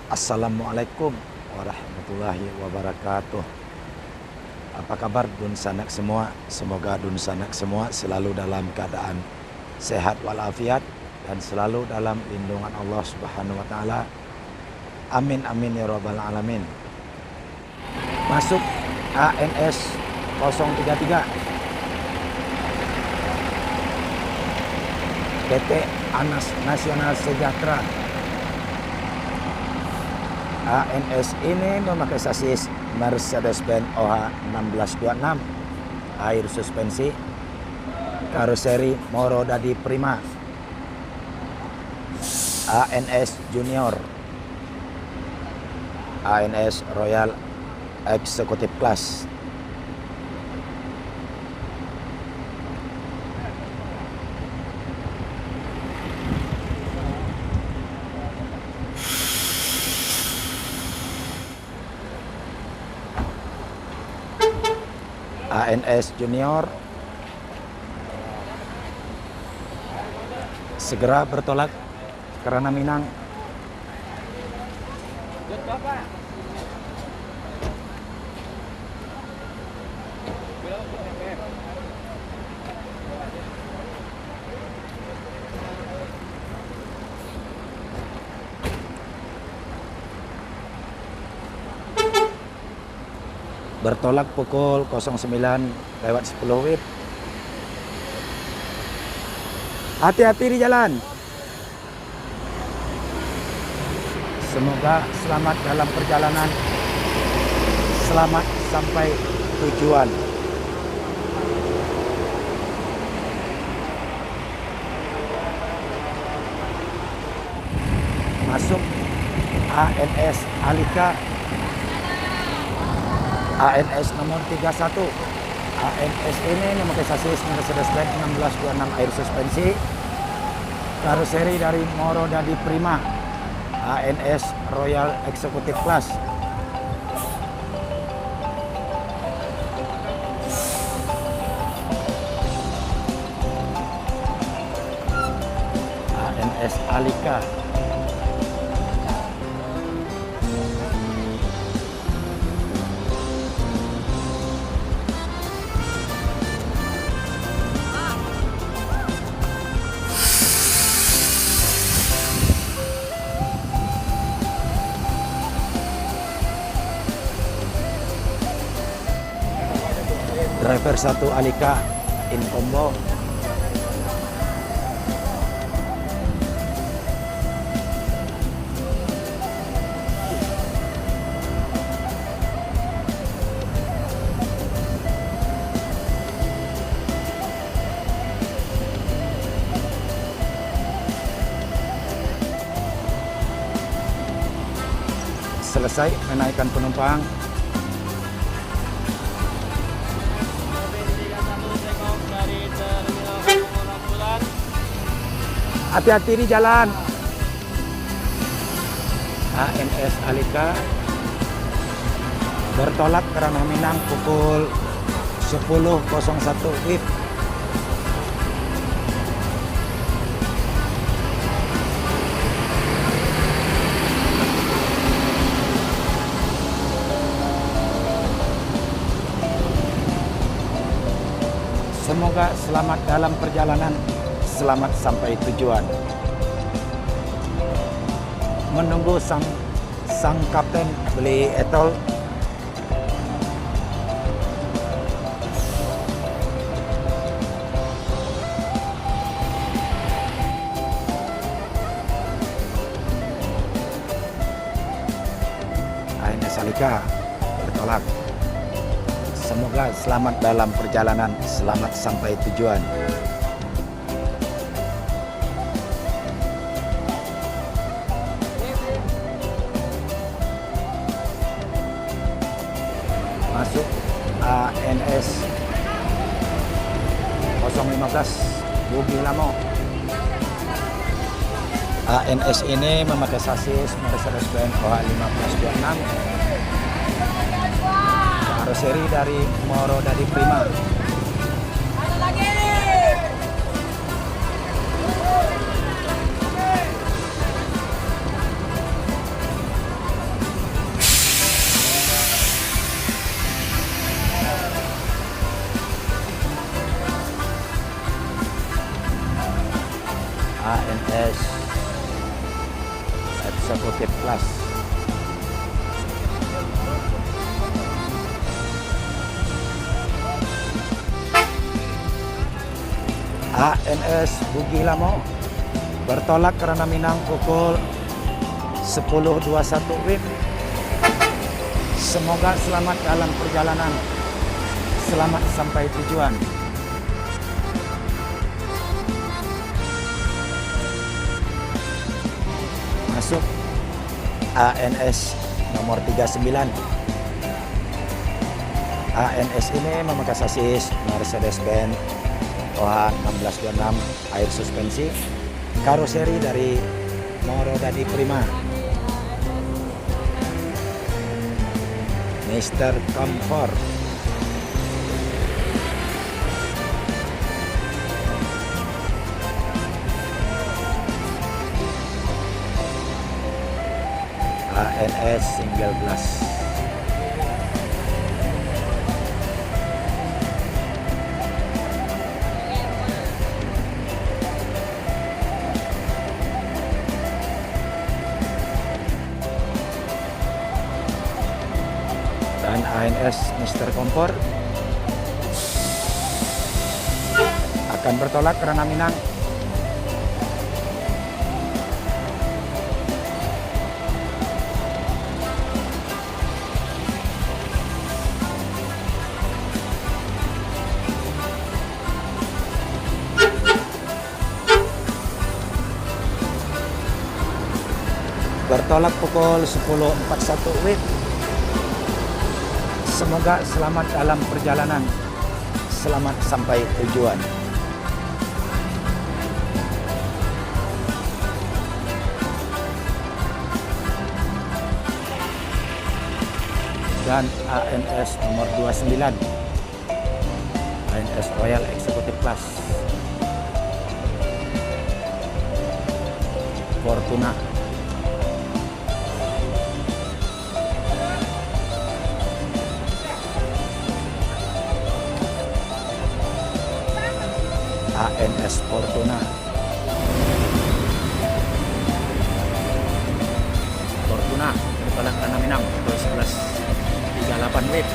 Assalamualaikum warahmatullahi wabarakatuh. Apa kabar Dun Sanak semua? Semoga Dun Sanak semua selalu dalam keadaan sehat walafiat dan selalu dalam lindungan Allah Subhanahu wa taala. Amin amin ya rabbal alamin. Masuk ANS 033 PT Anas Nasional Sejahtera. ANS ini memakai sasis Mercedes-Benz OH 1626, air suspensi, karoseri Moro Dadi Prima. ANS Junior, ANS Royal Executive Class. ANS Junior segera bertolak ke Ranah Minang. Bertolak pukul 09:10 WIB. Hati-hati di jalan. Semoga selamat dalam perjalanan. Selamat sampai tujuan. Masuk ANS Alika. ANS nomor 31. ANS ini memakai sasis Mercedes-Benz 1626 air suspensi, karoseri dari Moro Dadi Prima. ANS Royal Executive Class. ANS Alika. Driver 1 Alika in combo. Selesai menaikkan penumpang. Hati-hati di jalan. ANS Alika bertolak ke Ranah Minang pukul 10:01 WIB. Semoga selamat dalam perjalanan. Selamat sampai tujuan. Menunggu sang kapten beli etol. ANS Alika bertolak. Semoga selamat dalam perjalanan. Selamat sampai tujuan. Masuk ANS 015 Bugi Lamo. ANS ini memakai sasis Mercedes-Benz OH 1526, karoseri dari Moro Dadi Prima. Executive Class. ANS Bugi Lamo bertolak karena Minang pukul 10.21 WIB. Semoga selamat dalam perjalanan, selamat sampai tujuan. Masuk ANS nomor 39. ANS ini memakai sasis Mercedes-Benz OH 1626 air suspensi, karoseri dari Morodadi Prima, Mr. Comfort. ANS single glass. Dan ANS Mr. Comfort akan bertolak ke Ranah Minang. Bertolak pukul 10.41 WIB. Semoga selamat dalam perjalanan, selamat sampai tujuan. Dan ANS nomor 29, ANS Royal Executive Class, Fortuna. ANS Fortuna. Fortuna bertolak ke Minang pukul 11.38 WIB.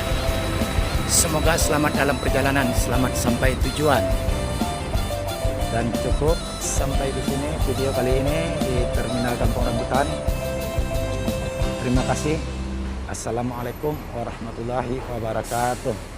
Semoga selamat dalam perjalanan, selamat sampai tujuan. Dan cukup sampai di sini video kali ini di Terminal Kampung Rambutan. Terima kasih. Assalamualaikum warahmatullahi wabarakatuh.